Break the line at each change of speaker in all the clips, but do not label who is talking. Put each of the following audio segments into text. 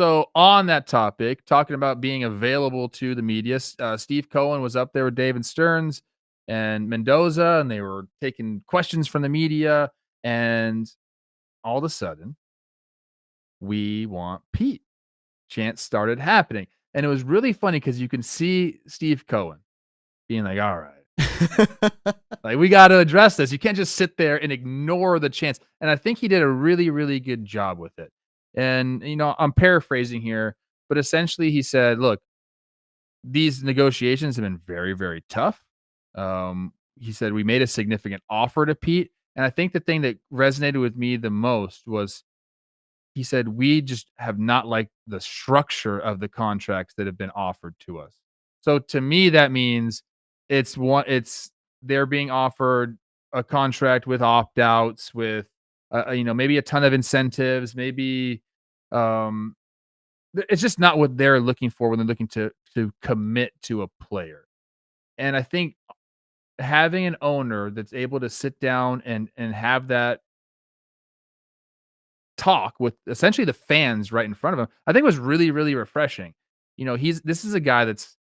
So on that topic, talking about being available to the media, Steve Cohen was up there with David Stearns and Mendoza, and they were taking questions from the media. And all of a sudden, we want Pete. Chants started happening. And it was really funny because you can see Steve Cohen being like, all right, like we got to address this. You can't just sit there and ignore the chance. And I think he did a really, really good job with it. And, I'm paraphrasing here, but essentially he said, look, these negotiations have been very, very tough. He said, we made a significant offer to Pete. And I think the thing that resonated with me the most was he said, we just have not liked the structure of the contracts that have been offered to us. So to me, that means it's they're being offered a contract with opt-outs, with maybe a ton of incentives, maybe um it's just not what they're looking for when they're looking to commit to a player. And I think having an owner that's able to sit down and have that talk with essentially the fans right in front of him, I think was really, really refreshing. This is a guy that's,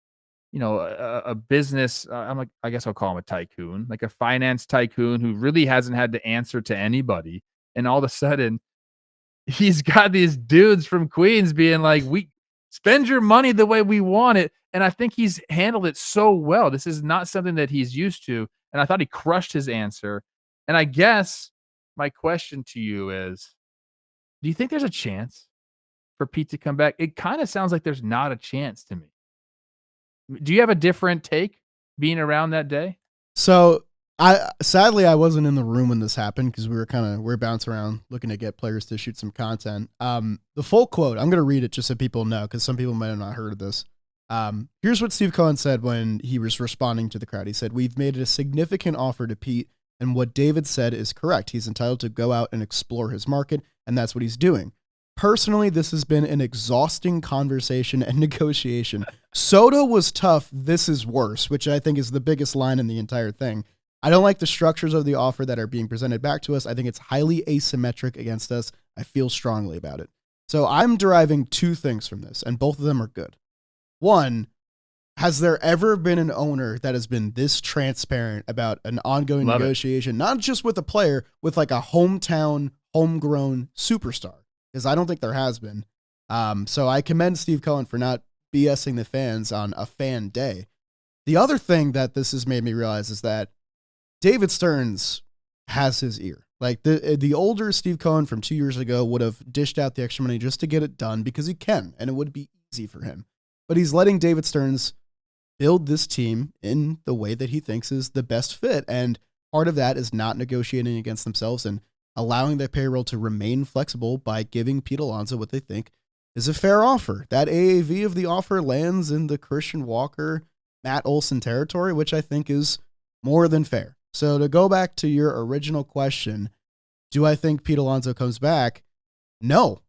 a business, I guess I'll call him a tycoon, like a finance tycoon who really hasn't had to answer to anybody. And all of a sudden, he's got these dudes from Queens being like, we spend your money the way we want it. And I think he's handled it so well. This is not something that he's used to. And I thought he crushed his answer. And I guess my question to you is, do you think there's a chance for Pete to come back? It kind of sounds like there's not a chance to me. Do you have a different take being around that day?
So sadly I wasn't in the room when this happened because we're bouncing around looking to get players to shoot some content. The full quote, I'm going to read it just so people know because some people might have not heard of this. Here's what Steve Cohen said when he was responding to the crowd. He said, "We've made a significant offer to Pete, and what David said is correct. He's entitled to go out and explore his market, and that's what he's doing. Personally, this has been an exhausting conversation and negotiation. Soto was tough. This is worse," which I think is the biggest line in the entire thing. "I don't like the structures of the offer that are being presented back to us. I think it's highly asymmetric against us. I feel strongly about it." So I'm deriving two things from this, and both of them are good. One, has there ever been an owner that has been this transparent about an ongoing negotiation, not just with a player, with like a hometown, homegrown superstar? Because I don't think there has been. So I commend Steve Cohen for not BSing the fans on a fan day. The other thing that this has made me realize is that David Stearns has his ear. Like the older Steve Cohen from 2 years ago would have dished out the extra money just to get it done because he can, and it would be easy for him. But he's letting David Stearns build this team in the way that he thinks is the best fit. And part of that is not negotiating against themselves and allowing their payroll to remain flexible by giving Pete Alonso what they think is a fair offer. That AAV of the offer lands in the Christian Walker, Matt Olson territory, which I think is more than fair. So to go back to your original question, do I think Pete Alonso comes back? No.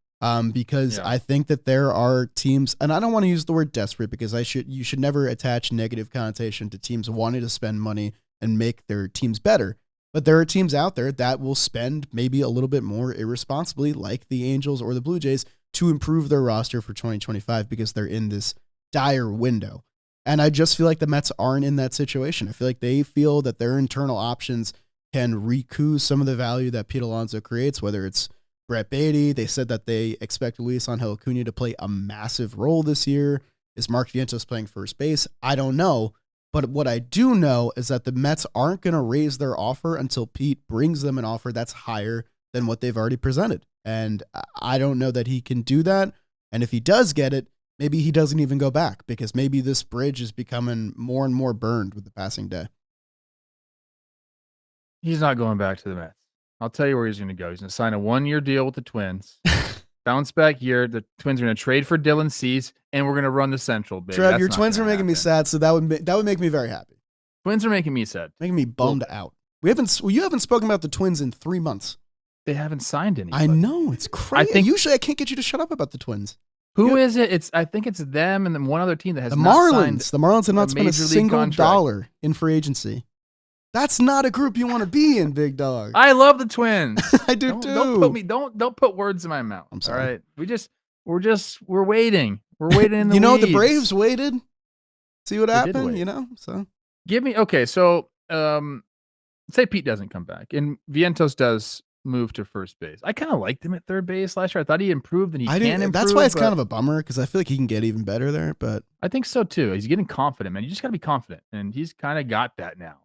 Because I think that there are teams, and I don't want to use the word desperate because you should never attach negative connotation to teams wanting to spend money and make their teams better. But there are teams out there that will spend maybe a little bit more irresponsibly, like the Angels or the Blue Jays, to improve their roster for 2025 because they're in this dire window. And I just feel like the Mets aren't in that situation. I feel like they feel that their internal options can recoup some of the value that Pete Alonso creates, whether it's Brett Beatty. They said that they expect Luis Angel Acuna to play a massive role this year. Is Mark Vientos playing first base? I don't know. But what I do know is that the Mets aren't going to raise their offer until Pete brings them an offer that's higher than what they've already presented. And I don't know that he can do that. And if he does get it, maybe he doesn't even go back because maybe this bridge is becoming more and more burned with the passing day.
He's not going back to the Mets. I'll tell you where he's going to go. He's going to sign a 1-year deal with the Twins. Bounce back year. The Twins are going to trade for Dylan Cease, and we're going to run the Central. Baby.
Trev, your Twins are making me sad, so that would make me very happy.
Twins are making me sad.
Making me bummed out. You haven't spoken about the Twins in 3 months.
They haven't signed anybody.
I know, it's crazy. Usually I can't get you to shut up about the Twins.
Who is it? I think it's them and then one other team that has
the
not
Marlins.
signed
The Marlins have not spent a single
contract.
dollar in free agency. That's not a group you want to be in, big dog.
I love the Twins.
I do too.
Don't put words in my mouth.
I'm sorry.
All right. we're waiting. We're waiting in the
You know, the
weeds.
Braves waited. See what
They did
happened,
wait.
you know? So
Give me okay, so, say Pete doesn't come back and Vientos does move to first base. I kinda liked him at third base last year. I thought he improved and he
I
can
do. That's why
improve,
it's kind
but
of a bummer because I feel like he can get even better there. But
I think so too. He's getting confident, man. You just gotta be confident, and he's kinda got that now.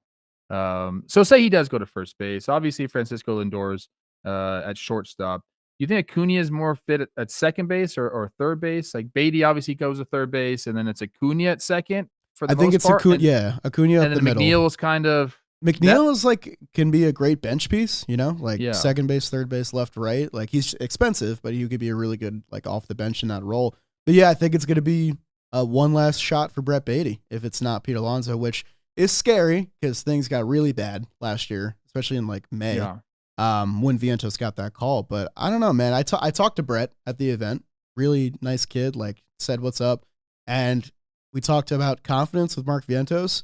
So say he does go to first base. Obviously, Francisco Lindor's at shortstop. Do you think Acuna is more fit at second base or third base? Like Beatty obviously goes to third base, and then it's Acuna at second for
I
the
think
most
it's
part,
Acuna. Yeah, Acuna up
and
the
then
middle.
McNeil is kind of that.
McNeil is like can be a great bench piece, you know, like
Yeah,
second base, third base, left, right. Like he's expensive, but he could be a really good like off the bench in that role. But yeah, I think it's going to be one last shot for Brett Beatty if it's not Pete Alonso, which is scary because things got really bad last year, especially in like May
yeah.
when Vientos got that call. But I don't know, man. I talked to Brett at the event. Really nice kid. Like said what's up, and we talked about confidence with Mark Vientos.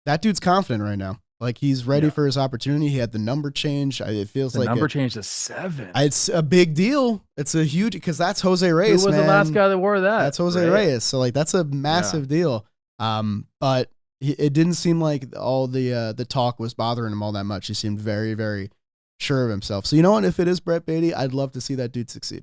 That dude's confident right now. Like he's ready
Yeah.
for his opportunity. He had the number change. It feels
The
like
number changed to 7.
it's a big deal. It's a huge because that's Jose
Who
Reyes,
was
man.
the last guy that wore that?
That's Jose Reyes. So like that's a massive deal. But it didn't seem like all the talk was bothering him all that much. He seemed very, very sure of himself. So you know what? If it is Brett Beatty, I'd love to see that dude succeed.